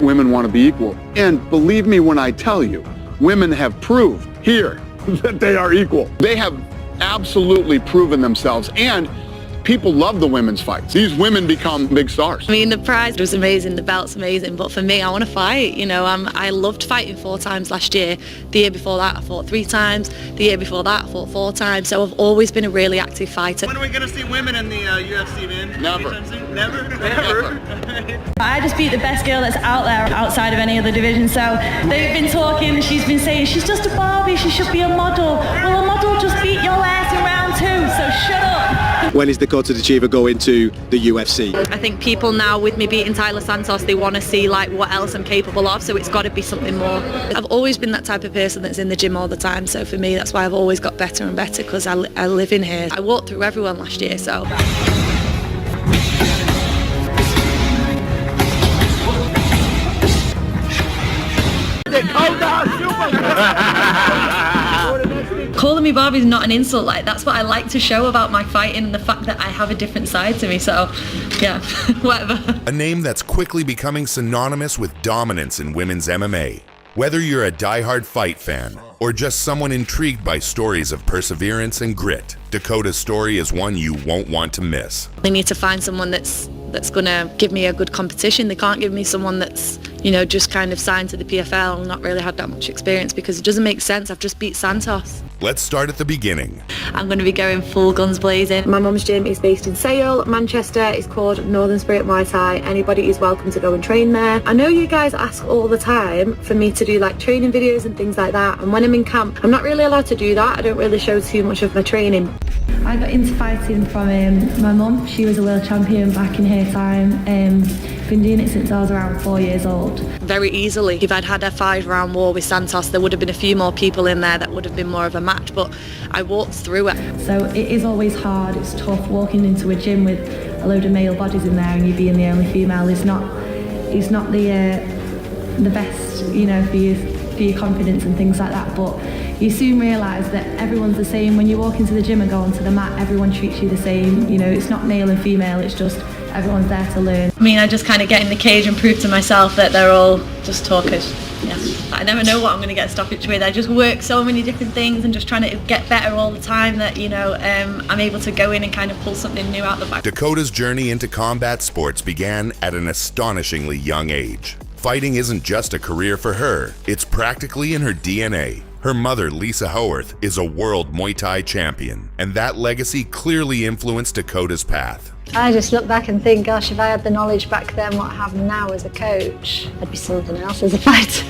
Women want to be equal. And believe me when I tell you, women have proved here that they are equal. They have absolutely proven themselves, and people love the women's fights. These women become big stars. I mean, the prize was amazing, the belt's amazing, but for me, I want to fight. You know, I loved fighting 4 times last year. The year before that, I fought 3 times. The year before that, I fought 4 times. So I've always been a really active fighter. When are we going to see women in the UFC, man? Never. Never? Never. I just beat the best girl that's out there outside of any other division. So they've been talking, she's been saying, she's just a Barbie, she should be a model. Well, a model just beat your ass in round 2, so shut up. When is Dakota Ditcheva going to the UFC? I think people now, with me beating Tyler Santos, they want to see like what else I'm capable of, so it's got to be something more. I've always been that type of person that's in the gym all the time, so for me that's why I've always got better and better, because I live in here. I walked through everyone last year, so. Calling me Barbie is not an insult. Like, that's what I like to show about my fighting, and the fact that I have a different side to me. So yeah, whatever. A name that's quickly becoming synonymous with dominance in women's MMA. Whether you're a diehard fight fan or just someone intrigued by stories of perseverance and grit, Dakota's story is one you won't want to miss. They need to find someone that's gonna give me a good competition. They can't give me someone that's, you know, just kind of signed to the PFL and not really had that much experience, because it doesn't make sense. I've just beat Santos. Let's start at the beginning. I'm going to be going full guns blazing. My mum's gym is based in Sale, Manchester. It's called Northern Spirit Muay Thai. Anybody is welcome to go and train there. I know you guys ask all the time for me to do like training videos and things like that, and when I'm in camp, I'm not really allowed to do that. I don't really show too much of my training. I got into fighting from my mum. She was a world champion back in her time. Been doing it since I was around 4 years old. Very easily, if I'd had a 5-round war with Santos, there would have been a few more people in there that would have been more of a match, but I walked through it. So it is always hard, it's tough walking into a gym with a load of male bodies in there, and you being the only female is not the best, you know, for your confidence and things like that. But you soon realise that everyone's the same. When you walk into the gym and go onto the mat, everyone treats you the same. You know, it's not male and female, it's just everyone's there to learn. I mean, I just kind of get in the cage and prove to myself that they're all just talkers. Yeah. I never know what I'm going to get a stoppage with. I just work so many different things and just trying to get better all the time that, you know, I'm able to go in and kind of pull something new out the back. Dakota's journey into combat sports began at an astonishingly young age. Fighting isn't just a career for her, it's practically in her DNA. Her mother, Lisa Howarth, is a world Muay Thai champion, and that legacy clearly influenced Dakota's path. I just look back and think, gosh, if I had the knowledge back then what I have now as a coach, I'd be something else as a fighter.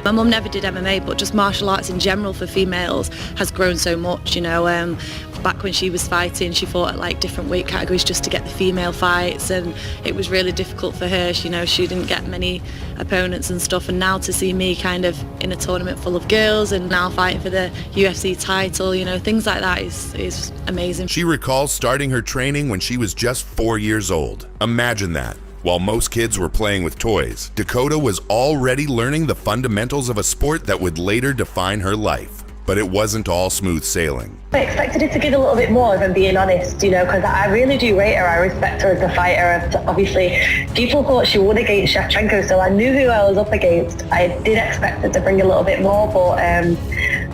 My mum never did MMA, but just martial arts in general for females has grown so much, you know. Back when she was fighting, she fought at like different weight categories just to get the female fights, and it was really difficult for her. You know, she didn't get many opponents and stuff, and now to see me kind of in a tournament full of girls and now fighting for the UFC title, you know, things like that is amazing. She recalls starting her training when she was just 4 years old. Imagine that. While most kids were playing with toys, Dakota was already learning the fundamentals of a sport that would later define her life. But it wasn't all smooth sailing. I expected it to give a little bit more, if I'm being honest, you know, because I really do rate her. I respect her as a fighter. Obviously, people thought she won against Shevchenko, so I knew who I was up against. I did expect her to bring a little bit more, but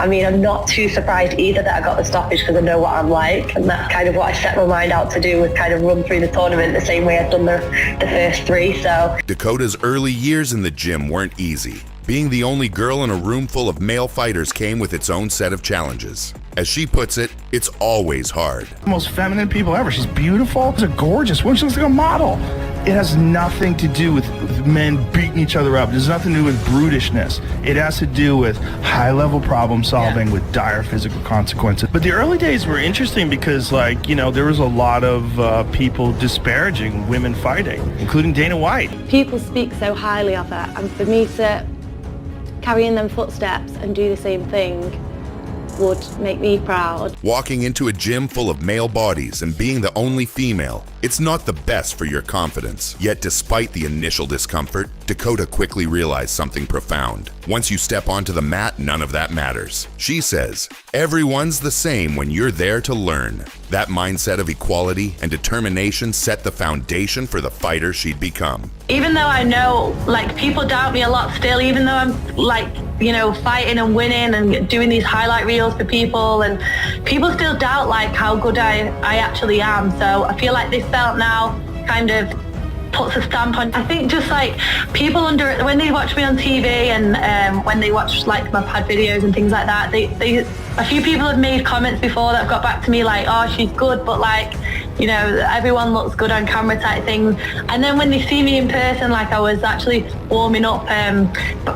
I mean, I'm not too surprised either that I got the stoppage, because I know what I'm like, and that's kind of what I set my mind out to do, was kind of run through the tournament the same way I've done the first 3. So Dakota's early years in the gym weren't easy. Being the only girl in a room full of male fighters came with its own set of challenges. As she puts it, it's always hard. Most feminine people ever. She's beautiful. She's a gorgeous woman. She looks like a model. It has nothing to do with men beating each other up. It has nothing to do with brutishness. It has to do with high-level problem solving with dire physical consequences. But the early days were interesting because, like, you know, there was a lot of people disparaging women fighting, including Dana White. People speak so highly of her, and for me to carry in them footsteps and do the same thing would make me proud. Walking into a gym full of male bodies and being the only female, It's not the best for your confidence. Yet despite the initial discomfort, Dakota quickly realized something profound. Once you step onto the mat, none of that matters. She says, everyone's the same when you're there to learn. That mindset of equality and determination set the foundation for the fighter she'd become. Even though I know, like, people doubt me a lot still, even though I'm, like, you know, fighting and winning and doing these highlight reels for people, and people still doubt, like, how good I actually am. So I feel like this belt now kind of puts a stamp on. I think just like people when they watch me on TV and when they watch like my pad videos and things like that, a few people have made comments before that have got back to me like, oh, she's good, but like, you know, everyone looks good on camera type things. And then when they see me in person, like I was actually warming up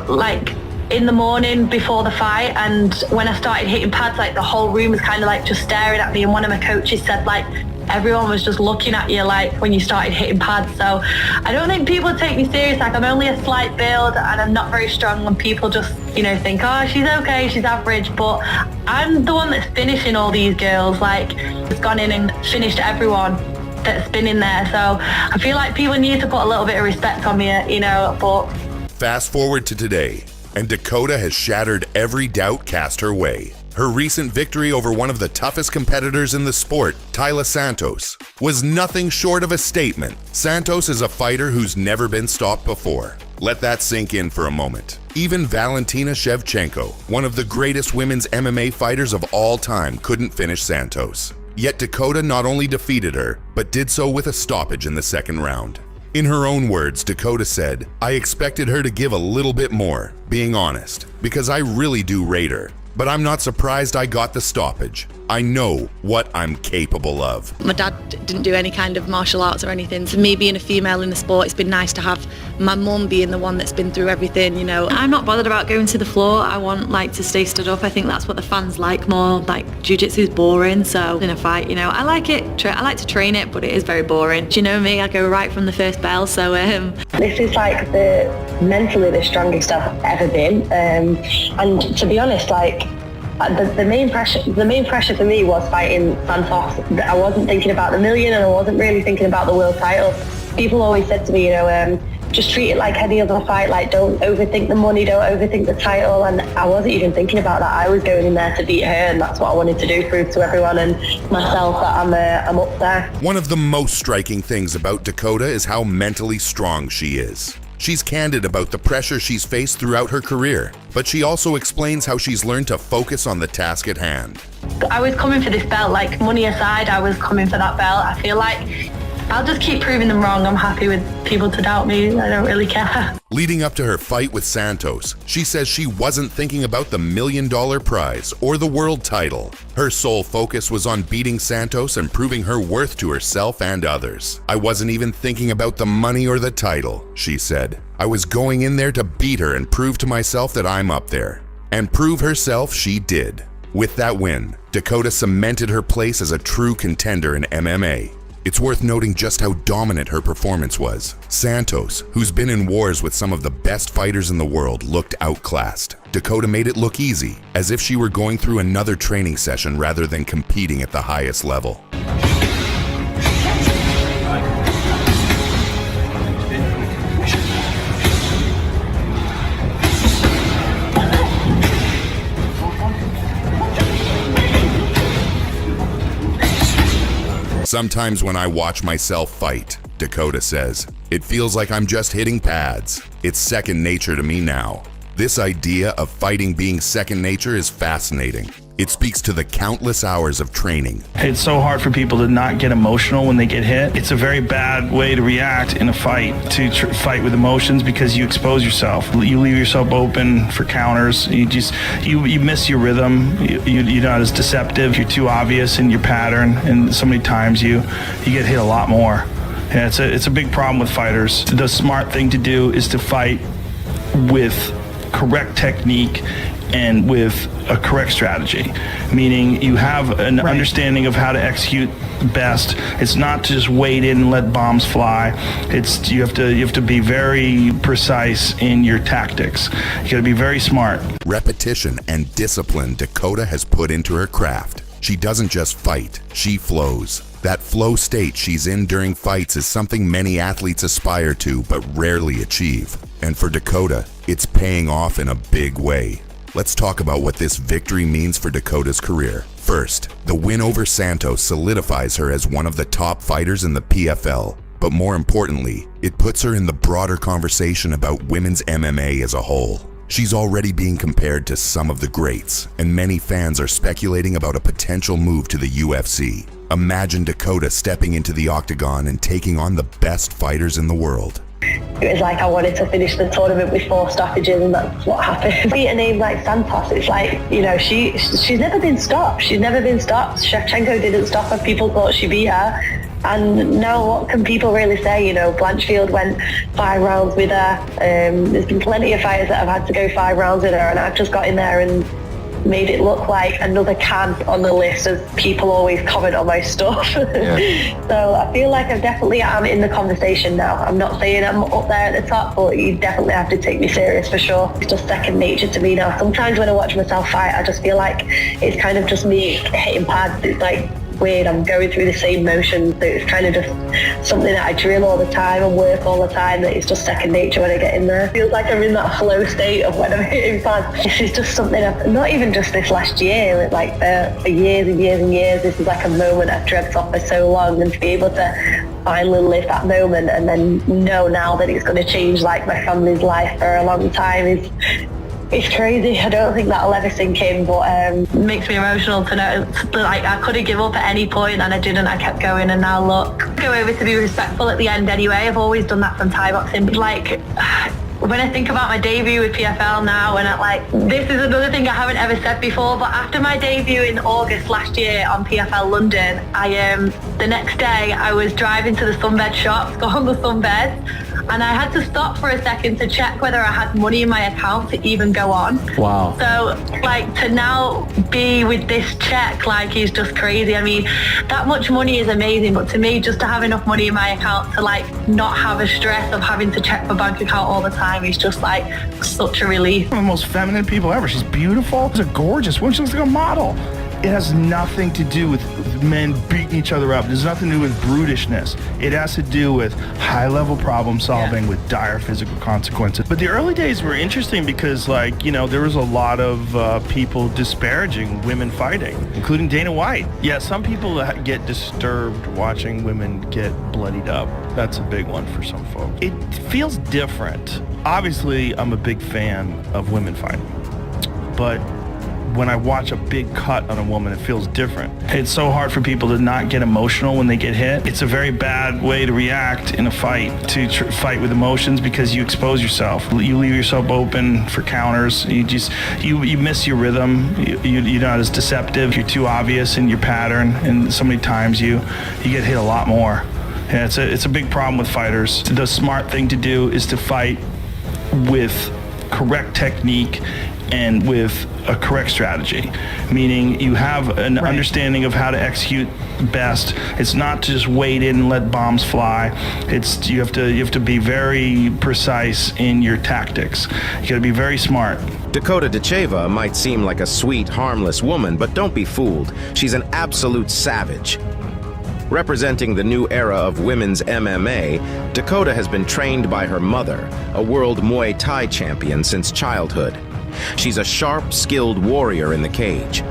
like in the morning before the fight, and when I started hitting pads, like the whole room was kind of like just staring at me, and one of my coaches said like everyone was just looking at you like when you started hitting pads. So I don't think people take me serious. Like, I'm only a slight build and I'm not very strong, and people just, you know, think, oh, she's okay, she's average. But I'm the one that's finishing all these girls. Like, it's gone in and finished everyone that's been in there. So I feel like people need to put a little bit of respect on me, you know. But fast forward to today, and Dakota has shattered every doubt cast her way. Her recent victory over one of the toughest competitors in the sport, Taila Santos, was nothing short of a statement. Santos is a fighter who's never been stopped before. Let that sink in for a moment. Even Valentina Shevchenko, one of the greatest women's MMA fighters of all time, couldn't finish Santos. Yet Dakota not only defeated her, but did so with a stoppage in the second round. In her own words, Dakota said, I expected her to give a little bit more, being honest, because I really do rate her. But I'm not surprised I got the stoppage. I know what I'm capable of. My dad didn't do any kind of martial arts or anything. So me being a female in the sport, it's been nice to have my mum being the one that's been through everything, you know. I'm not bothered about going to the floor. I want like to stay stood up. I think that's what the fans like more. Like, jiu-jitsu is boring, so in a fight, you know, I like it. I like to train it, but it is very boring. Do you know me? I go right from the first bell, so This is like mentally the strongest I've ever been. And to be honest, like, the main pressure for me was fighting Santos. I wasn't thinking about the million, and I wasn't really thinking about the world title. People always said to me, you know, just treat it like any other fight, like don't overthink the money, don't overthink the title, and I wasn't even thinking about that. I was going in there to beat her, and that's what I wanted to do, prove to everyone and myself that I'm up there. One of the most striking things about Dakota is how mentally strong she is. She's candid about the pressure she's faced throughout her career, but she also explains how she's learned to focus on the task at hand. I was coming for this belt, like money aside, I was coming for that belt. I feel like I'll just keep proving them wrong. I'm happy with people to doubt me. I don't really care. Leading up to her fight with Santos, she says she wasn't thinking about the $1 million prize or the world title. Her sole focus was on beating Santos and proving her worth to herself and others. I wasn't even thinking about the money or the title, she said. I was going in there to beat her and prove to myself that I'm up there. And prove herself she did. With that win, Dakota cemented her place as a true contender in MMA. It's worth noting just how dominant her performance was. Santos, who's been in wars with some of the best fighters in the world, looked outclassed. Dakota made it look easy, as if she were going through another training session rather than competing at the highest level. Sometimes when I watch myself fight, Dakota says, it feels like I'm just hitting pads. It's second nature to me now. This idea of fighting being second nature is fascinating. It speaks to the countless hours of training. It's so hard for people to not get emotional when they get hit. It's a very bad way to react in a fight, to fight with emotions, because you expose yourself. You leave yourself open for counters. You miss your rhythm. You're not as deceptive. You're too obvious in your pattern, and so many times you get hit a lot more. Yeah, it's a big problem with fighters. The smart thing to do is to fight with correct technique and with a correct strategy, meaning you have an understanding of how to execute best. It's not to just wait in and let bombs fly. It's you have to be very precise in your tactics. You got to be very smart. Repetition and discipline Dakota has put into her craft. She doesn't just fight, she flows. That flow state she's in during fights is something many athletes aspire to but rarely achieve. And for Dakota, it's paying off in a big way. Let's talk about what this victory means for Dakota's career. First, the win over Santos solidifies her as one of the top fighters in the PFL. But more importantly, it puts her in the broader conversation about women's MMA as a whole. She's already being compared to some of the greats, and many fans are speculating about a potential move to the UFC. Imagine Dakota stepping into the octagon and taking on the best fighters in the world. It was like I wanted to finish the tournament with 4 stoppages, and that's what happened. Beat a name like Santos, it's like, you know, she's never been stopped. She's never been stopped. Shevchenko didn't stop her. People thought she beat her. And now what can people really say? You know, Blanchfield went 5 rounds with her. There's been plenty of fighters that have had to go 5 rounds with her, and I've just got in there and made it look like another can on the list, as people always comment on my stuff. Yeah. So I feel like I definitely am in the conversation now. I'm not saying I'm up there at the top, but you definitely have to take me serious for sure. It's just second nature to me now. Sometimes when I watch myself fight, I just feel like it's kind of just me hitting pads. It's like weird. I'm going through the same motions. So it's kind of just something that I drill all the time and work all the time, that it's just second nature when I get in there. It feels like I'm in that flow state of when I'm hitting pads. This is just something not even just this last year, like for years and years and years. This is like a moment I've dreamt of for so long, and to be able to finally live that moment and then know now that it's going to change like my family's life for a long time it's crazy. I don't think that'll ever sink in, but it makes me emotional to know that like I could have given up at any point, and I didn't. I kept going, and now look. I go over to be respectful at the end anyway. I've always done that from Thai boxing. Like, when I think about my debut with PFL now, and this is another thing I haven't ever said before, but after my debut in August last year on PFL London, the next day I was driving to the sunbed shops, go on the sunbeds, and I had to stop for a second to check whether I had money in my account to even go on. Wow. So like to now be with this check is just crazy. I mean, that much money is amazing, but to me, just to have enough money in my account to not have a stress of having to check my bank account all the time is just such a relief. One of the most feminine people ever. She's beautiful. She's a gorgeous woman. She looks like a model. It has nothing to do with men beating each other up. There's nothing to do with brutishness. It has to do with high-level problem solving with dire physical consequences. But the early days were interesting because, there was a lot of people disparaging women fighting, including Dana White. Yeah, some people get disturbed watching women get bloodied up. That's a big one for some folks. It feels different. Obviously, I'm a big fan of women fighting, but when I watch a big cut on a woman, it feels different. It's so hard for people to not get emotional when they get hit. It's a very bad way to react in a fight, to fight with emotions, because you expose yourself. You leave yourself open for counters. You miss your rhythm. You're not as deceptive. You're too obvious in your pattern, and so many times you get hit a lot more. Yeah, it's a big problem with fighters. The smart thing to do is to fight with correct technique and with a correct strategy, meaning you have an understanding of how to execute best. It's not to just wait in and let bombs fly. You have to be very precise in your tactics. You got to be very smart. Dakota Ditcheva might seem like a sweet, harmless woman, but don't be fooled. She's an absolute savage. Representing the new era of women's MMA, Dakota has been trained by her mother, a world Muay Thai champion since childhood. She's a sharp, skilled warrior in the cage.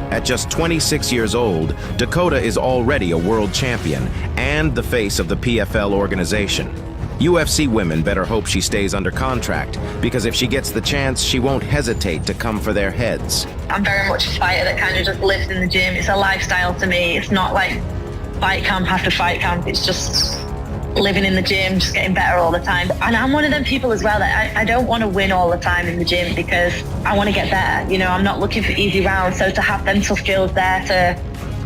At just 26 years old, Dakota is already a world champion and the face of the PFL organization. UFC women better hope she stays under contract, because if she gets the chance, she won't hesitate to come for their heads. I'm very much a fighter that kind of just lives in the gym. It's a lifestyle to me. It's not like fight camp after fight camp. It's just living in the gym, just getting better all the time. And I'm one of them people as well that I don't want to win all the time in the gym, because I want to get better. I'm not looking for easy rounds. So to have mental skills there to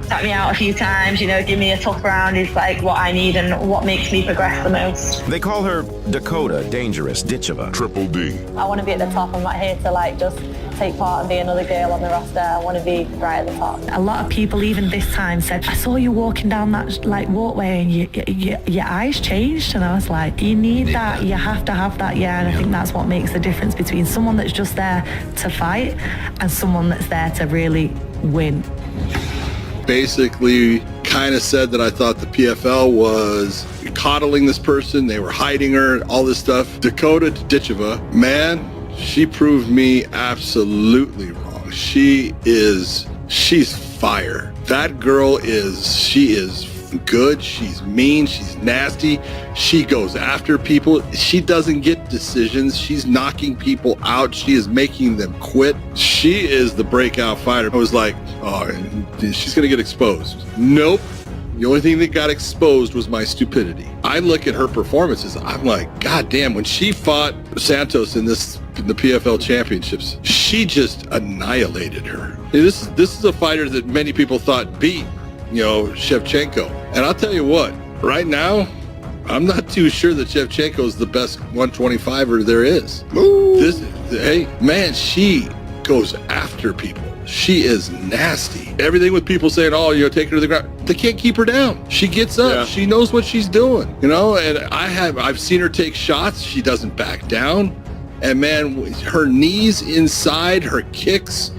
tap me out a few times, give me a tough round is what I need and what makes me progress the most. They call her Dakota Dangerous Ditcheva. Triple D. I want to be at the top. I'm not here to just take part and be another girl on the roster. I want to be right at the top. A lot of people even this time said, I saw you walking down that walkway and your eyes changed, and I was like, you need that, you have to have that. And I think that's what makes the difference between someone that's just there to fight and someone that's there to really win. Basically kind of said that I thought the PFL was coddling this person. They were hiding her, all this stuff. Dakota Ditcheva, man, she proved me absolutely wrong. She's fire. That girl she is good. She's mean. She's nasty. She goes after people. She doesn't get decisions. She's knocking people out. She is making them quit. She is the breakout fighter. I was like, oh, she's going to get exposed. Nope. The only thing that got exposed was my stupidity. I look at her performances. I'm like, God damn, when she fought Santos in the PFL championships, she just annihilated her. This is a fighter that many people thought beat, Shevchenko. And I'll tell you what, right now, I'm not too sure that Shevchenko is the best 125er there is. Hey, man, she goes after people. She is nasty. Everything with people saying, oh, take her to the ground. They can't keep her down. She gets up. Yeah. She knows what she's doing, and I've seen her take shots. She doesn't back down. And man, her knees inside, her kicks,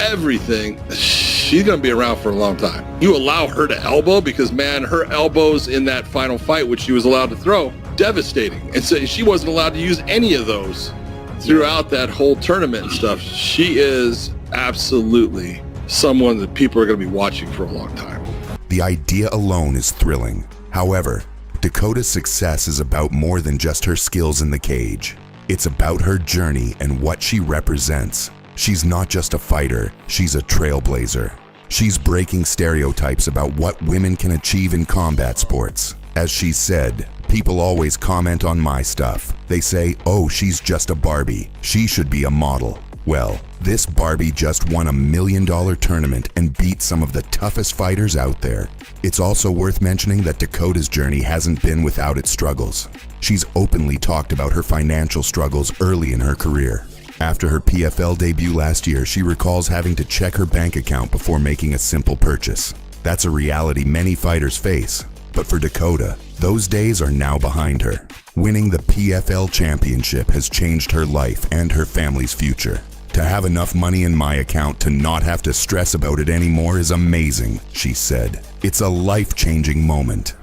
everything, she's going to be around for a long time. You allow her to elbow because, man, her elbows in that final fight, which she was allowed to throw, devastating. And so she wasn't allowed to use any of those throughout that whole tournament and stuff. She is absolutely someone that people are going to be watching for a long time. The idea alone is thrilling. However, Dakota's success is about more than just her skills in the cage. It's about her journey and what she represents. She's not just a fighter, she's a trailblazer. She's breaking stereotypes about what women can achieve in combat sports. As she said, people always comment on my stuff. They say, oh, she's just a Barbie. She should be a model. Well, this Barbie just won $1 million tournament and beat some of the toughest fighters out there. It's also worth mentioning that Dakota's journey hasn't been without its struggles. She's openly talked about her financial struggles early in her career. After her PFL debut last year, she recalls having to check her bank account before making a simple purchase. That's a reality many fighters face. But for Dakota, those days are now behind her. Winning the PFL championship has changed her life and her family's future. To have enough money in my account to not have to stress about it anymore is amazing, she said. It's a life-changing moment.